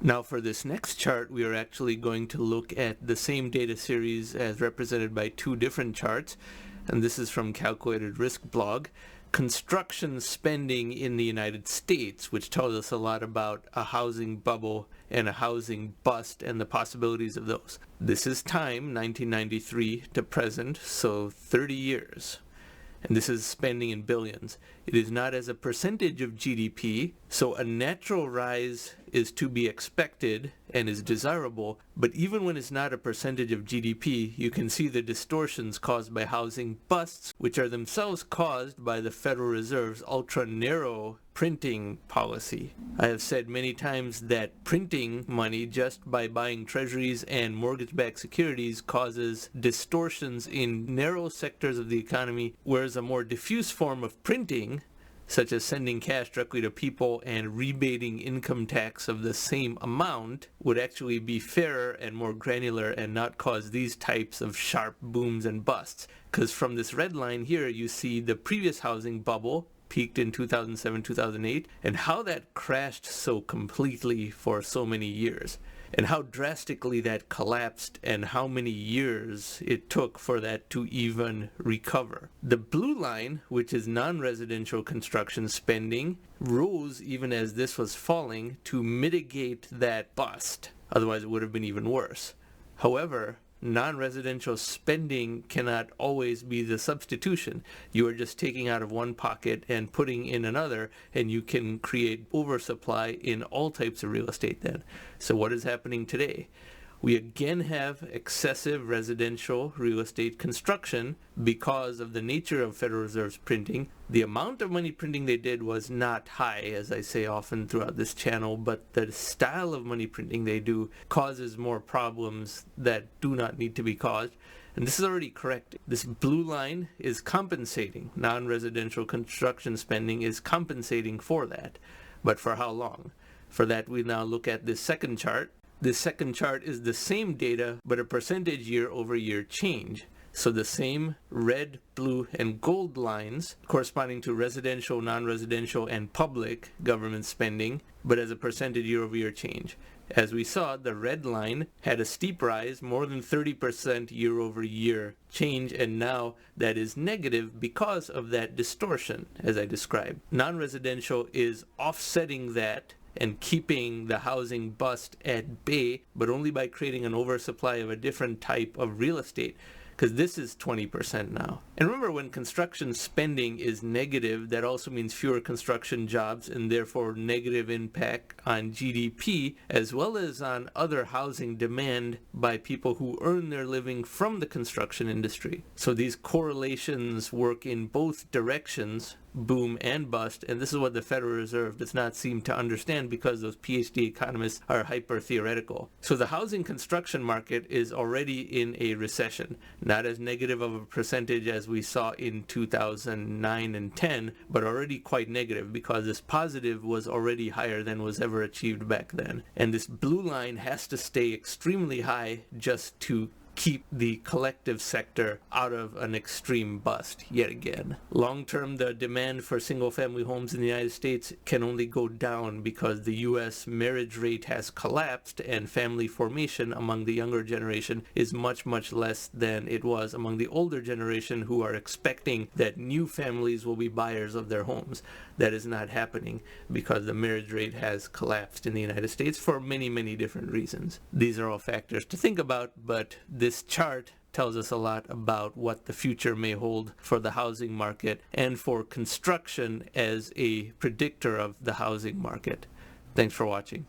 Now for this next chart, we are actually going to look at the same data series as represented by two different charts, and this is from Calculated Risk blog. Construction spending in the United States, which tells us a lot about a housing bubble and a housing bust and the possibilities of those. This is time, 1993 to present, so 30 years. And this is spending in billions. It is not as a percentage of GDP, so a natural rise is to be expected and is desirable, but even when it's not a percentage of GDP, you can see the distortions caused by housing busts, which are themselves caused by the Federal Reserve's ultra-narrow printing policy. I have said many times that printing money just by buying treasuries and mortgage-backed securities causes distortions in narrow sectors of the economy, whereas a more diffuse form of printing, such as sending cash directly to people and rebating income tax of the same amount, would actually be fairer and more granular and not cause these types of sharp booms and busts. Because from this red line here, you see the previous housing bubble peaked in 2007-2008, and how that crashed so completely for so many years, and how drastically that collapsed and how many years it took for that to even recover. The blue line, which is non-residential construction spending, rose even as this was falling to mitigate that bust. Otherwise it would have been even worse. However, non-residential spending cannot always be the substitution. You are just taking out of one pocket and putting in another, and you can create oversupply in all types of real estate then. So what is happening today? We again have excessive residential real estate construction because of the nature of Federal Reserve's printing. The amount of money printing they did was not high, as I say often throughout this channel, but the style of money printing they do causes more problems that do not need to be caused. And this is already correct. This blue line is compensating. Non-residential construction spending is compensating for that. But for how long? For that, we now look at this second chart. This second chart is the same data, but a percentage year-over-year change. So the same red, blue, and gold lines corresponding to residential, non-residential, and public government spending, but as a percentage year-over-year change. As we saw, the red line had a steep rise, more than 30% year-over-year change, and now that is negative because of that distortion, as I described. Non-residential is offsetting that and keeping the housing bust at bay, but only by creating an oversupply of a different type of real estate, because this is 20% now. And remember, when construction spending is negative, that also means fewer construction jobs and therefore negative impact on GDP, as well as on other housing demand by people who earn their living from the construction industry. So these correlations work in both directions, boom and bust, and this is what the Federal Reserve does not seem to understand because those PhD economists are hyper-theoretical. So the housing construction market is already in a recession, not as negative of a percentage as we saw in 2009 and 10, but already quite negative because this positive was already higher than was ever achieved back then. And this blue line has to stay extremely high just to keep the collective sector out of an extreme bust yet again. Long term, the demand for single-family homes in the United States can only go down because the U.S. marriage rate has collapsed and family formation among the younger generation is much, much less than it was among the older generation who are expecting that new families will be buyers of their homes. That is not happening because the marriage rate has collapsed in the United States for many, many different reasons. These are all factors to think about, but this chart tells us a lot about what the future may hold for the housing market and for construction as a predictor of the housing market. Thanks for watching.